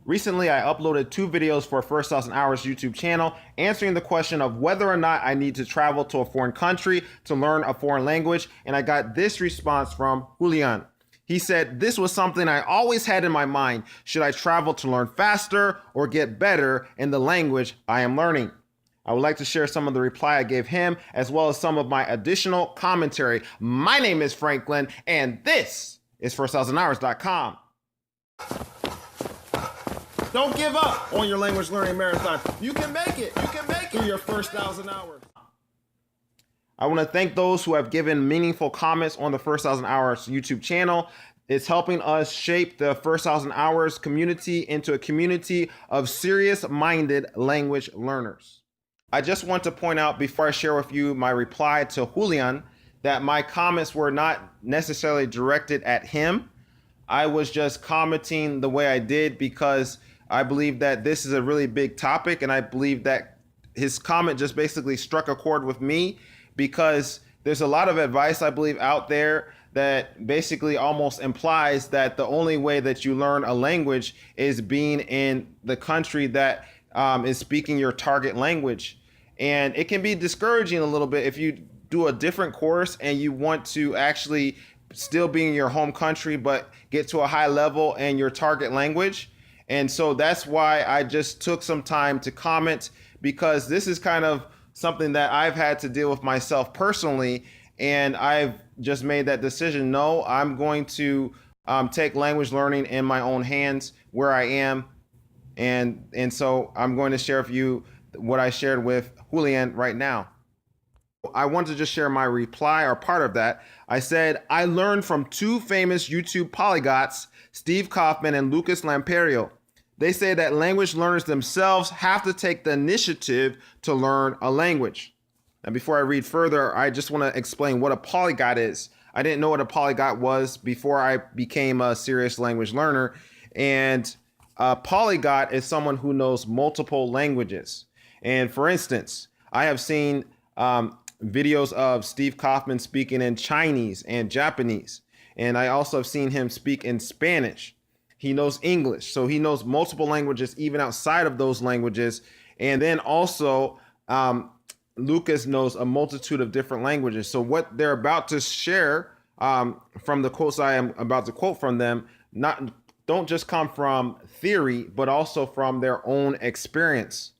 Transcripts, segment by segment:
Recently, I uploaded 2 videos for First 1,000 Hours YouTube channel answering the question of whether or not I need to travel to a foreign country to learn a foreign language, and I got this response from Julian. He said, "This was something I always had in my mind. Should I travel to learn faster or get better in the language I am learning?" I would like to share some of the reply I gave him, as well as some of my additional commentary. My name is Franklin, and this is First 1,000 Hours.com. Don't give up on your language learning marathon. You can make it. You can make it through your first 1,000 hours. I want to thank those who have given meaningful comments on the First 1,000 Hours YouTube channel. It's helping us shape the First 1,000 Hours community into a community of serious-minded language learners. I just want to point out before I share with you my reply to Julian that my comments were not necessarily directed at him. I was just commenting the way I did because I believe that this is a really big topic, and I believe that his comment just basically struck a chord with me because there's a lot of advice I believe out there that basically almost implies that the only way that you learn a language is being in the country that is speaking your target language. And it can be discouraging a little bit if you do a different course and you want to actually still be in your home country but get to a high level in your target language. And so that's why I just took some time to comment, because this is kind of something that I've had to deal with myself personally. And I've just made that decision. No, I'm going to take language learning in my own hands where I am. And so I'm going to share with you what I shared with Julian right now. I want to just share my reply or part of that. I said, I learned from 2 famous YouTube polyglots, Steve Kaufman and Lucas Lamperio. They say that language learners themselves have to take the initiative to learn a language. Now, before I read further, I just want to explain what a polyglot is. I didn't know what a polyglot was before I became a serious language learner. And a polyglot is someone who knows multiple languages. And for instance, I have seen videos of Steve Kaufman speaking in Chinese and Japanese. And I also have seen him speak in Spanish. He knows English, so he knows multiple languages even outside of those languages. And then also Lucas knows a multitude of different languages. So what they're about to share from the quotes I am about to quote from them, don't just come from theory, but also from their own experience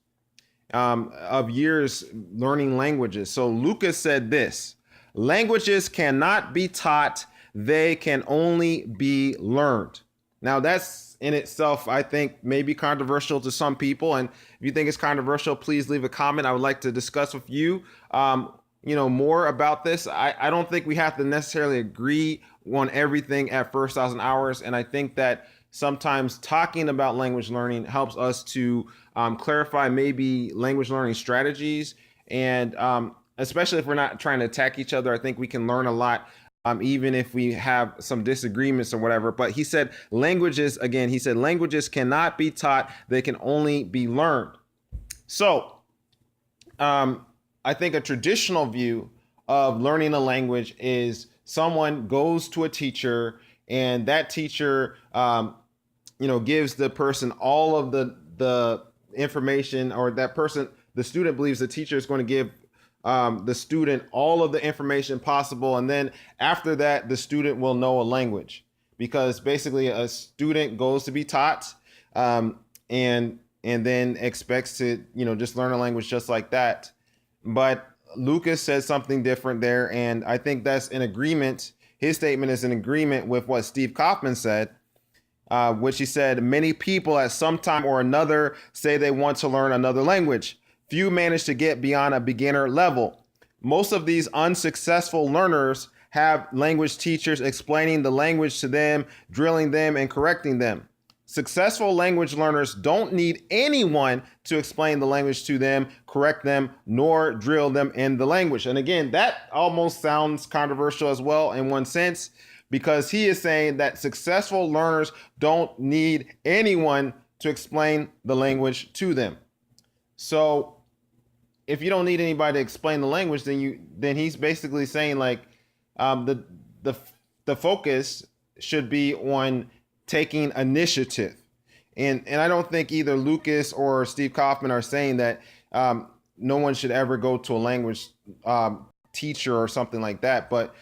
of years learning languages. So Lucas said this: languages cannot be taught, they can only be learned. Now that's in itself, I think, may be controversial to some people. And if you think it's controversial, please leave a comment. I would like to discuss with you, more about this. I don't think we have to necessarily agree on everything at First 1,000 Hours. And I think that sometimes talking about language learning helps us to clarify maybe language learning strategies. And especially if we're not trying to attack each other, I think we can learn a lot, even if we have some disagreements or whatever. But he said languages cannot be taught, they can only be learned. So I think a traditional view of learning a language is someone goes to a teacher, and that teacher gives the person all of the information, or the student believes the teacher is going to give the student all of the information possible. And then after that, the student will know a language, because basically a student goes to be taught and then expects to, just learn a language just like that. But Lucas said something different there. And I think that's in agreement. His statement is in agreement with what Steve Kaufman said, which he said, many people at some time or another say they want to learn another language. Few manage to get beyond a beginner level. Most of these unsuccessful learners have language teachers explaining the language to them, drilling them, and correcting them. Successful language learners don't need anyone to explain the language to them, correct them, nor drill them in the language. And again, that almost sounds controversial as well in one sense, because he is saying that successful learners don't need anyone to explain the language to them. So if you don't need anybody to explain the language, then he's basically saying like the focus should be on taking initiative. And I don't think either Lucas or Steve Kaufman are saying that no one should ever go to a language teacher or something like that. But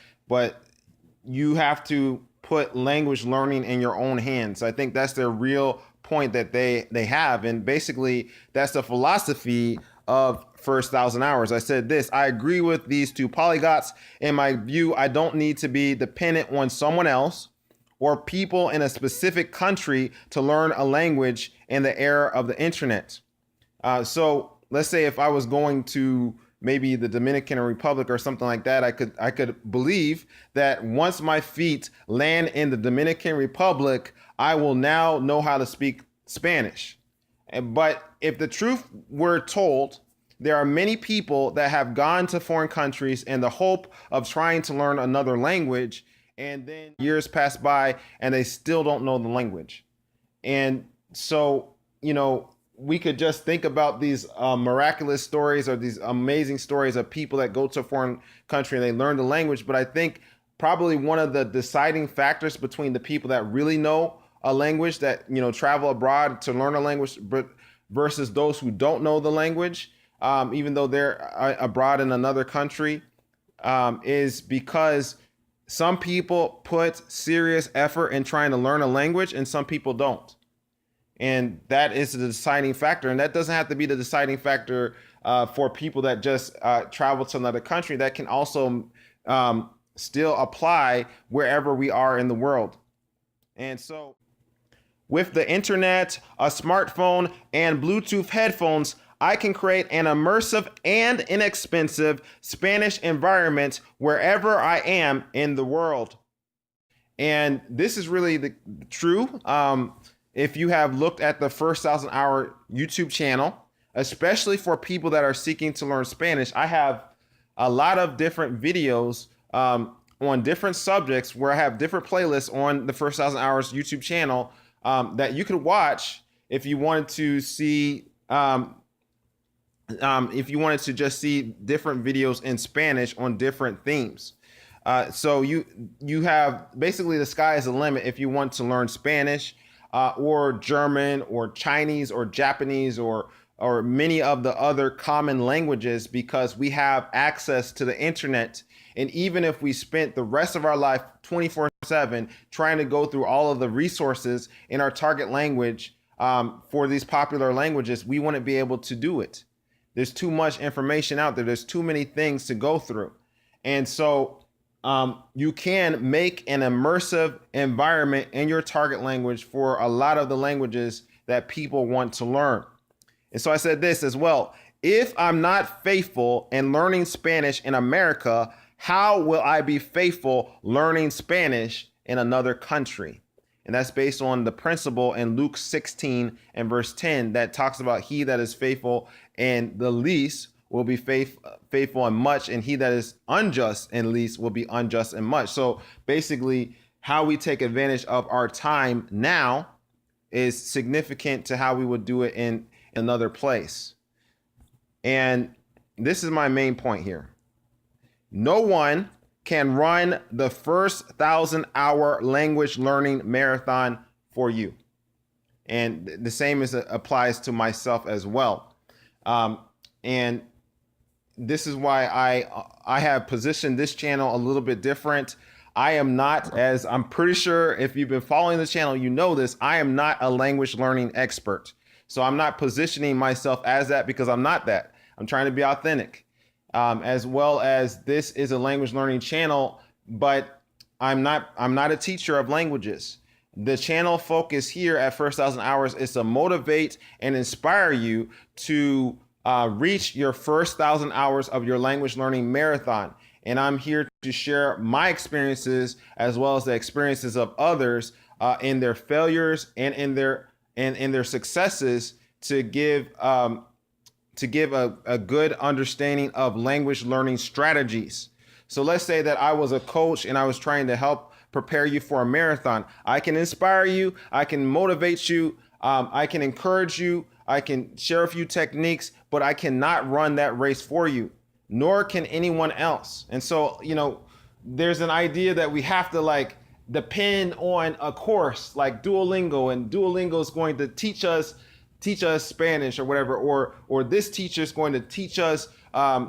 you have to put language learning in your own hands. I think that's their real point that they have. And basically, that's the philosophy of First Thousand Hours. I said this: I agree with these two polyglots. In my view, I don't need to be dependent on someone else or people in a specific country to learn a language in the era of the internet. So let's say if I was going to maybe the Dominican Republic or something like that, I could believe that once my feet land in the Dominican Republic, I will now know how to speak Spanish. But if the truth were told, there are many people that have gone to foreign countries in the hope of trying to learn another language, and then years pass by and they still don't know the language. And so, we could just think about these miraculous stories or these amazing stories of people that go to a foreign country and they learn the language. But I think probably one of the deciding factors between the people that really know a language, that, travel abroad to learn a language, but versus those who don't know the language, even though they're abroad in another country, is because some people put serious effort in trying to learn a language and some people don't. And that is the deciding factor. And that doesn't have to be the deciding factor for people that just travel to another country. That can also still apply wherever we are in the world. And so with the internet, a smartphone, and Bluetooth headphones, I can create an immersive and inexpensive Spanish environment wherever I am in the world. And this is really true. If you have looked at the First Thousand Hour YouTube channel, especially for people that are seeking to learn Spanish, I have a lot of different videos on different subjects where I have different playlists on the First Thousand Hours YouTube channel that you could watch if you wanted to see, if you wanted to just see different videos in Spanish on different themes. So you have basically the sky is the limit if you want to learn Spanish or German or Chinese or Japanese or many of the other common languages, because we have access to the internet. And even if we spent the rest of our life 24/7 trying to go through all of the resources in our target language for these popular languages, we wouldn't be able to do it. There's too much information out there. There's too many things to go through. And so you can make an immersive environment in your target language for a lot of the languages that people want to learn. And so I said this as well: if I'm not faithful in learning Spanish in America, how will I be faithful learning Spanish in another country? And that's based on the principle in Luke 16 and verse 10 that talks about he that is faithful in the least will be faithful in much, and he that is unjust in least will be unjust in much. So basically, how we take advantage of our time now is significant to how we would do it in another place. And this is my main point here. No one can run the first 1,000-hour language learning marathon for you. And the same applies to myself as well. And this is why I have positioned this channel a little bit different. I am not, as I'm pretty sure if you've been following the channel, you know this, I am not a language learning expert. So I'm not positioning myself as that because I'm not that. I'm trying to be authentic. As well as this is a language learning channel, but I'm not a teacher of languages. The channel focus here at First Thousand Hours is to motivate and inspire you to reach your first 1,000 hours of your language learning marathon. And I'm here to share my experiences as well as the experiences of others in their failures and in their successes to give a good understanding of language learning strategies. So let's say that I was a coach and I was trying to help prepare you for a marathon. I can inspire you. I can motivate you. I can encourage you. I can share a few techniques, but I cannot run that race for you, nor can anyone else. And so, there's an idea that we have to depend on a course like Duolingo, and Duolingo is going to teach us Spanish or whatever, or this teacher is going to teach us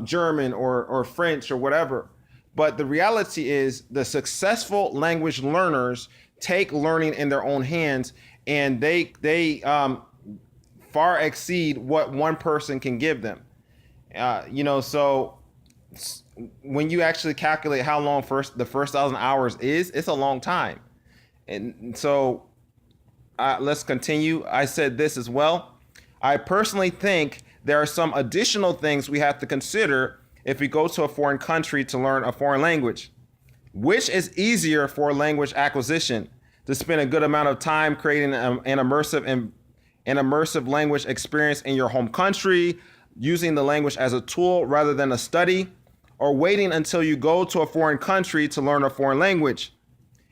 German or French or whatever. But the reality is the successful language learners take learning in their own hands, and they far exceed what one person can give them. So when you actually calculate how long the first 1,000 hours is, it's a long time. And so let's continue. I said this as well. I personally think there are some additional things we have to consider if we go to a foreign country to learn a foreign language. Which is easier for language acquisition? To spend a good amount of time creating an immersive language experience in your home country, using the language as a tool rather than a study, or waiting until you go to a foreign country to learn a foreign language?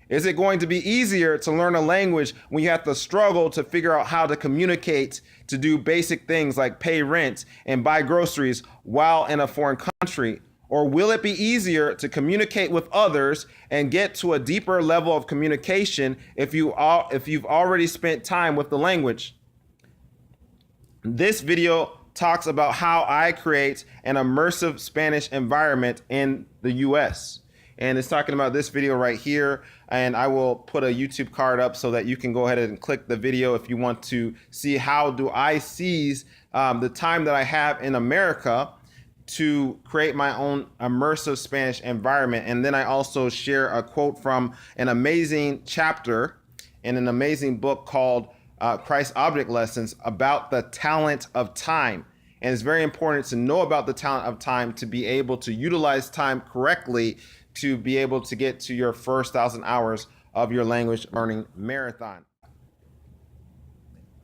Is it going to be easier to learn a language when you have to struggle to figure out how to communicate, to do basic things like pay rent and buy groceries while in a foreign country? Or will it be easier to communicate with others and get to a deeper level of communication if you've already spent time with the language? This video talks about how I create an immersive Spanish environment in the US. And it's talking about this video right here. And I will put a YouTube card up so that you can go ahead and click the video if you want to see how do I seize the time that I have in America to create my own immersive Spanish environment. And then I also share a quote from an amazing chapter in an amazing book called Christ Object Lessons about the talent of time. And it's very important to know about the talent of time to be able to utilize time correctly, to be able to get to your first 1,000 hours of your language learning marathon.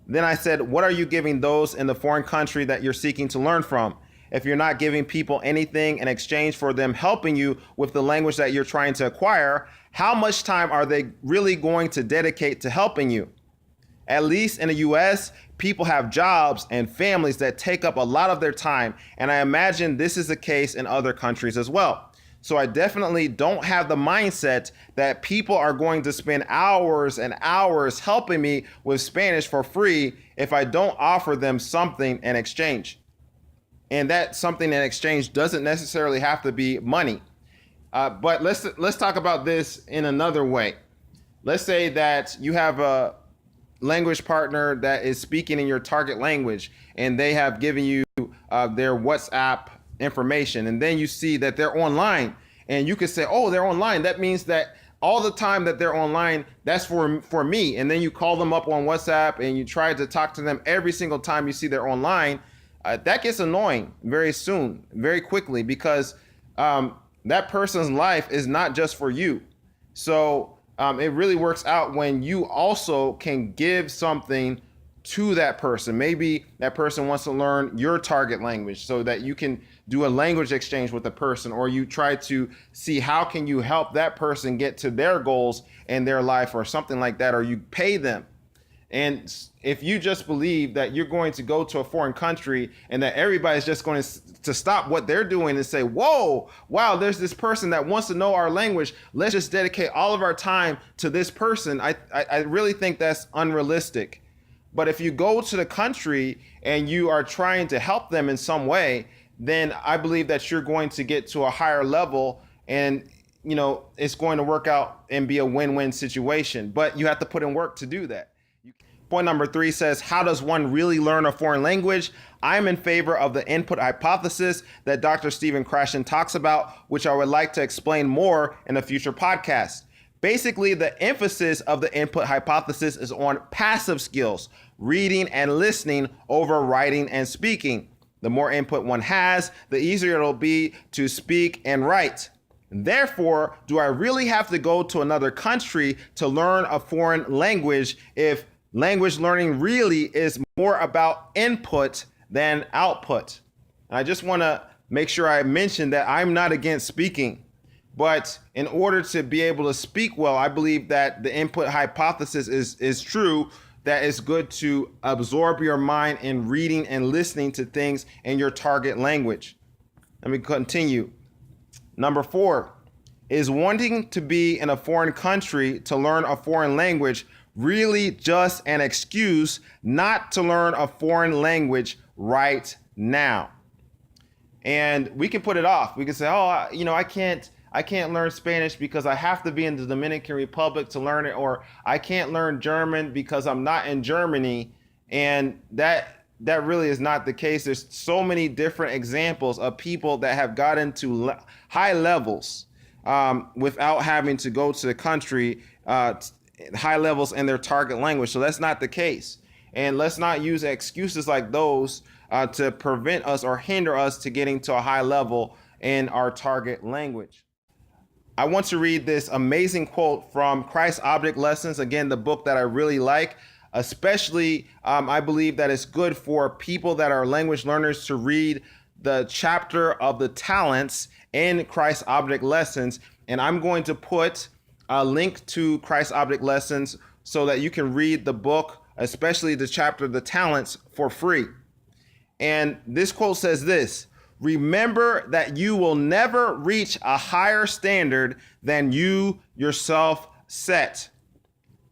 Then I said, what are you giving those in the foreign country that you're seeking to learn from? If you're not giving people anything in exchange for them helping you with the language that you're trying to acquire, how much time are they really going to dedicate to helping you? At least in the US, people have jobs and families that take up a lot of their time, and I imagine this is the case in other countries as well. So I definitely don't have the mindset that people are going to spend hours and hours helping me with Spanish for free if I don't offer them something in exchange. And that something in exchange doesn't necessarily have to be money. But let's talk about this in another way. Let's say that you have a language partner that is speaking in your target language, and they have given you their WhatsApp information, and then you see that they're online, and you could say, oh, they're online. That means that all the time that they're online, that's for me. And then you call them up on WhatsApp and you try to talk to them every single time you see they're online. That gets annoying very soon, very quickly, because that person's life is not just for you. So it really works out when you also can give something to that person. Maybe that person wants to learn your target language so that you can do a language exchange with the person, or you try to see how can you help that person get to their goals in their life or something like that, or you pay them. And if you just believe that you're going to go to a foreign country and that everybody's just going to stop what they're doing and say, whoa, wow, there's this person that wants to know our language, let's just dedicate all of our time to this person, I really think that's unrealistic. But if you go to the country and you are trying to help them in some way, then I believe that you're going to get to a higher level, and it's going to work out and be a win-win situation. But you have to put in work to do that. Point number 3 says, how does one really learn a foreign language? I'm in favor of the input hypothesis that Dr. Stephen Krashen talks about, which I would like to explain more in a future podcast. Basically, the emphasis of the input hypothesis is on passive skills, reading and listening over writing and speaking. The more input one has, the easier it'll be to speak and write. Therefore, do I really have to go to another country to learn a foreign language if language learning really is more about input than output? And I just want to make sure I mention that I'm not against speaking, but in order to be able to speak well, I believe that the input hypothesis is true, that it's good to absorb your mind in reading and listening to things in your target language. Let me continue. Number 4, Is wanting to be in a foreign country to learn a foreign language really just an excuse not to learn a foreign language right now? And we can put it off. We can say, oh, I can't learn Spanish because I have to be in the Dominican Republic to learn it, or I can't learn German because I'm not in Germany. And that really is not the case. There's so many different examples of people that have gotten to high levels without having to go to the country, high levels in their target language. So that's not the case. And let's not use excuses like those to prevent us or hinder us to getting to a high level in our target language. I want to read this amazing quote from Christ Object Lessons. Again, the book that I really like. Especially, I believe that it's good for people that are language learners to read the chapter of the talents in Christ Object Lessons. And I'm going to put a link to Christ Object Lessons so that you can read the book, especially the chapter of the talents, for free. And this quote says this: remember that you will never reach a higher standard than you yourself set.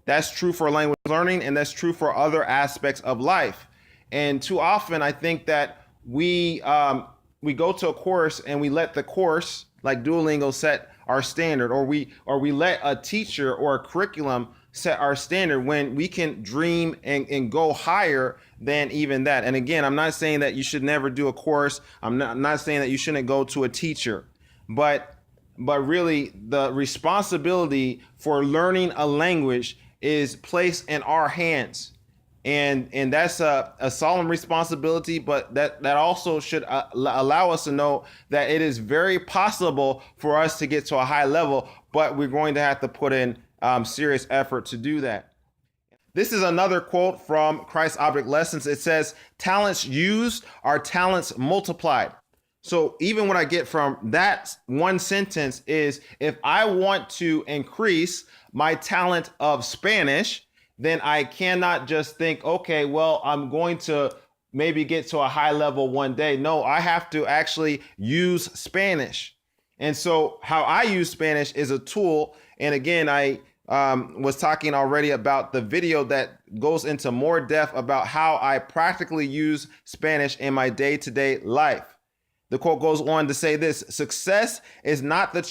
That's true for language learning, and that's true for other aspects of life. And too often, I think that we go to a course and we let the course, like Duolingo, set our standard, or we let a teacher or a curriculum set our standard, when we can dream and go higher than even that. And again, I'm not saying that you should never do a course. I'm not saying that you shouldn't go to a teacher, but really the responsibility for learning a language is placed in our hands. And that's a solemn responsibility, but that also should allow us to know that it is very possible for us to get to a high level, but we're going to have to put in serious effort to do that. This is another quote from Christ Object Lessons. It says, talents used are talents multiplied. So even what I get from that one sentence is, if I want to increase my talent of Spanish, then I cannot just think, okay, well, I'm going to maybe get to a high level one day. No, I have to actually use Spanish. And so how I use Spanish is a tool. And again, I was talking already about the video that goes into more depth about how I practically use Spanish in my day-to-day life. The quote goes on to say this: success is not the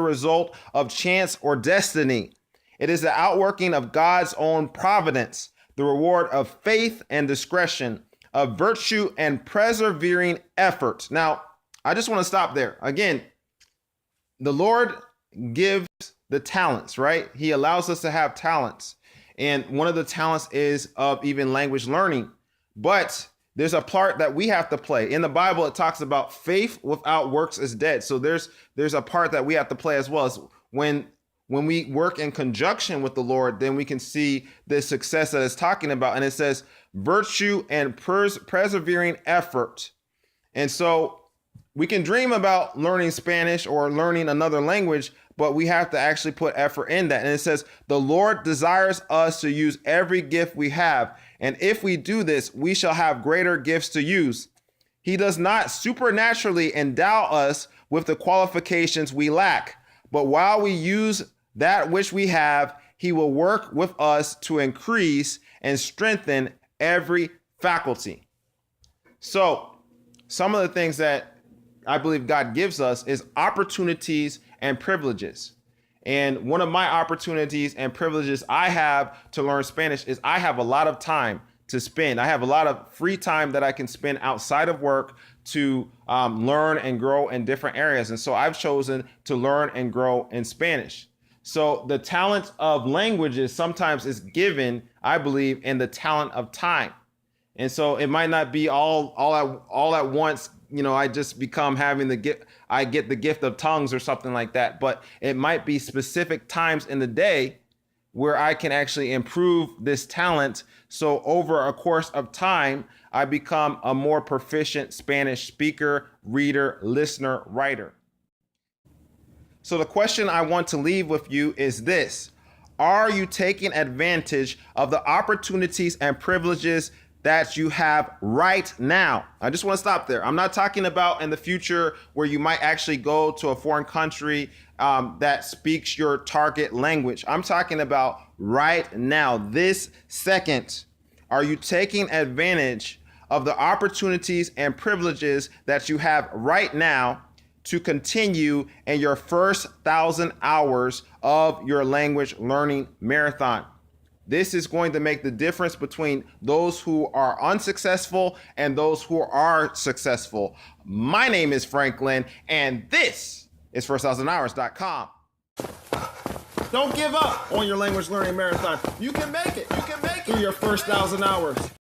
result of chance or destiny. It is the outworking of God's own providence, the reward of faith and discretion, of virtue and persevering effort. Now, I just want to stop there. Again, the Lord gives the talents, right? He allows us to have talents. And one of the talents is of even language learning. But there's a part that we have to play. In the Bible, it talks about faith without works is dead. So there's a part that we have to play as well. As when we work in conjunction with the Lord, then we can see the success that it's talking about. And it says virtue and persevering effort. And so we can dream about learning Spanish or learning another language, but we have to actually put effort in that. And it says the Lord desires us to use every gift we have. And if we do this, we shall have greater gifts to use. He does not supernaturally endow us with the qualifications we lack, but while we use that which we have, he will work with us to increase and strengthen every faculty. So some of the things that I believe God gives us is opportunities and privileges. And one of my opportunities and privileges I have to learn Spanish is I have a lot of time to spend. I have a lot of free time that I can spend outside of work to learn and grow in different areas. And so I've chosen to learn and grow in Spanish. So the talent of languages sometimes is given, I believe, in the talent of time. And so it might not be all at once. You know, I just become having the gift. I get the gift of tongues or something like that. But it might be specific times in the day where I can actually improve this talent. So over a course of time, I become a more proficient Spanish speaker, reader, listener, writer. So the question I want to leave with you is this: are you taking advantage of the opportunities and privileges that you have right now. I just want to stop there. I'm not talking about in the future where you might actually go to a foreign country that speaks your target language. I'm talking about right now, this second. Are you taking advantage of the opportunities and privileges that you have right now to continue in your first 1,000 hours of your language learning marathon? This is going to make the difference between those who are unsuccessful and those who are successful. My name is Franklin, and this is first1000hours.com. Don't give up on your language learning marathon. You can make it. You can make it through your first 1,000 hours.